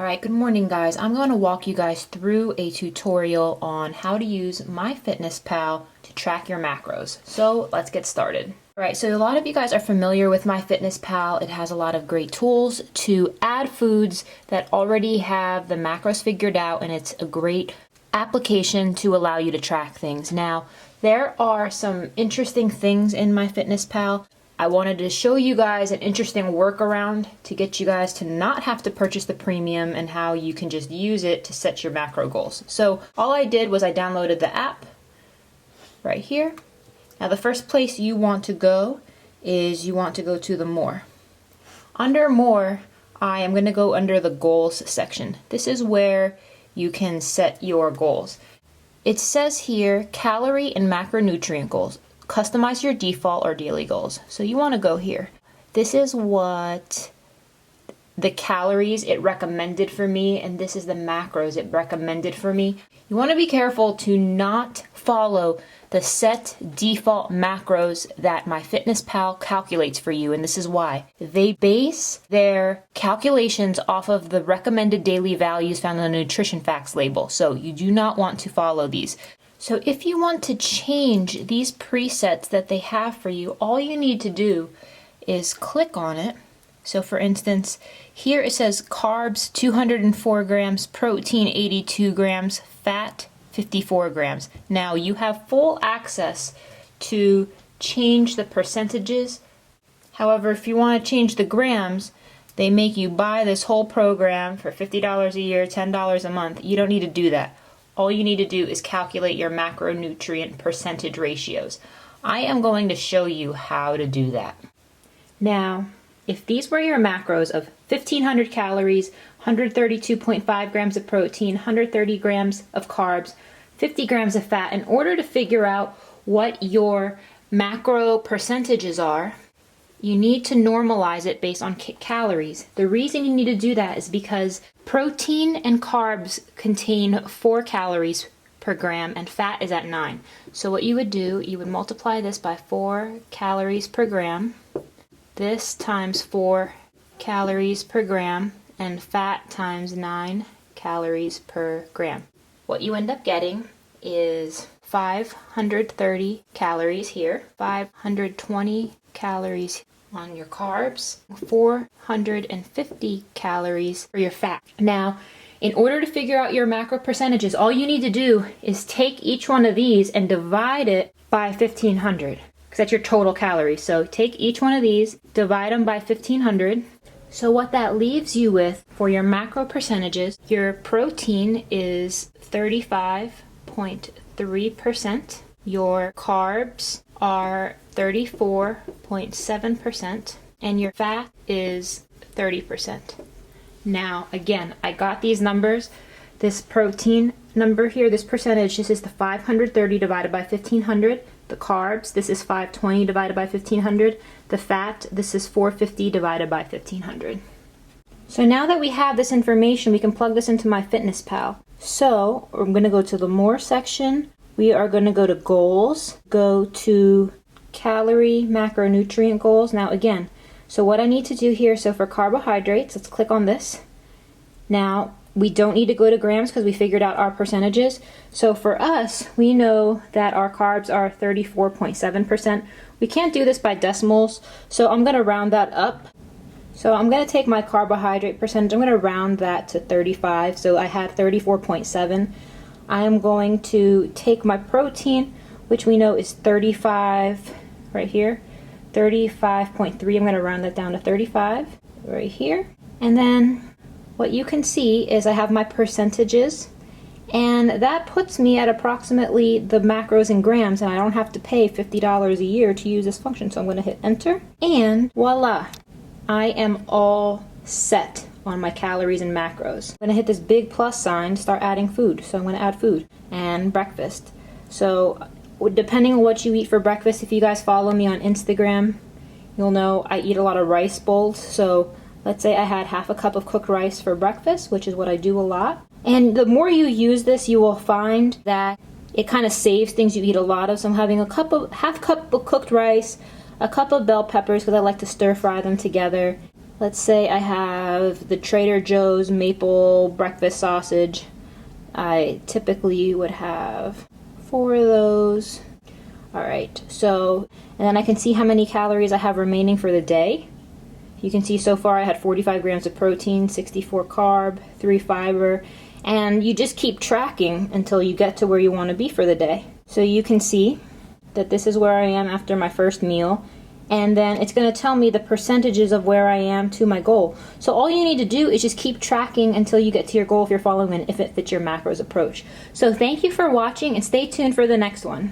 Alright, good morning guys. I'm going to walk you guys through a tutorial on how to use Myfitnesspal to track your macros. So let's get started. Alright, so a lot of you guys are familiar with Myfitnesspal. It has a lot of great tools to add foods that already have the macros figured out, and it's a great application to allow you to track things. Now, there are some interesting things in Myfitnesspal. I wanted to show you guys an interesting workaround to get you guys to not have to purchase the premium and how you can just use it to set your macro goals. So all I did was I downloaded the app right here. Now the first place you want to go is you want to go to the More. Under More, I am going to go under the Goals section. This is where you can set your goals. It says here calorie and macronutrient goals. Customize your default or daily goals. So you want to go here. This is what the calories it recommended for me, and this is the macros it recommended for me. You want to be careful to not follow the set default macros that Myfitnesspal calculates for you, and this is why. They base their calculations off of the recommended daily values found on the nutrition facts label, so you do not want to follow these. So if you want to change these presets that they have for you, all you need to do is click on it. So for instance, here it says carbs 204 grams, protein 82 grams, fat 54 grams. Now you have full access to change the percentages. However, if you want to change the grams, they make you buy this whole program for $50 a year, $10 a month. You don't need to do that. All you need to do is calculate your macronutrient percentage ratios. I am going to show you how to do that. Now, if these were your macros of 1,500 calories, 132.5 grams of protein, 130 grams of carbs, 50 grams of fat, in order to figure out what your macro percentages are, you need to normalize it based on calories. The reason you need to do that is because protein and carbs contain 4 calories per gram and fat is at 9. So what you would do, you would multiply this by 4 calories per gram, this times 4 calories per gram, and fat times 9 calories per gram. What you end up getting is 530 calories here, 520 calories on your carbs, 450 calories for your fat. Now, in order to figure out your macro percentages, all you need to do is take each one of these and divide it by 1,500, because that's your total calories. So take each one of these, divide them by 1,500. So what that leaves you with for your macro percentages, your protein is 35.3%, your carbs are 34.7%, and your fat is 30%. Now, again, I got these numbers. This protein number here, this percentage, this is the 530 divided by 1,500. The carbs, this is 520 divided by 1,500. The fat, this is 450 divided by 1,500. So now that we have this information, we can plug this into Myfitnesspal. So I'm going to go to the More section. We are going to go to Goals, go to Calorie Macronutrient Goals. Now again, so what I need to do here, so for carbohydrates, let's click on this. Now, we don't need to go to grams because we figured out our percentages. So for us, we know that our carbs are 34.7%. We can't do this by decimals, so I'm going to round that up. So I'm going to take my carbohydrate percentage, I'm going to round that to 35. So I had 34.7. I am going to take my protein, which we know is 35 right here, 35.3. I'm going to round that down to 35 right here. And then what you can see is I have my percentages, and that puts me at approximately the macros in grams, and I don't have to pay $50 a year to use this function. So I'm going to hit enter, and voila, I am all set on my calories and macros. I'm going to hit this big plus sign to start adding food. So I'm going to add food and breakfast. So depending on what you eat for breakfast, if you guys follow me on Instagram, you'll know I eat a lot of rice bowls. So let's say I had half a cup of cooked rice for breakfast, which is what I do a lot. And the more you use this, you will find that it kind of saves things you eat a lot of. So I'm having half cup of cooked rice, a cup of bell peppers because I like to stir fry them together, let's say I have the Trader Joe's maple breakfast sausage. I typically would have 4 of those. All right, so, and then I can see how many calories I have remaining for the day. You can see so far I had 45 grams of protein, 64 carb, 3 fiber, and you just keep tracking until you get to where you want to be for the day. So you can see that this is where I am after my first meal, and then it's going to tell me the percentages of where I am to my goal. So all you need to do is just keep tracking until you get to your goal if you're following an if it fits your macros approach. So thank you for watching, and stay tuned for the next one.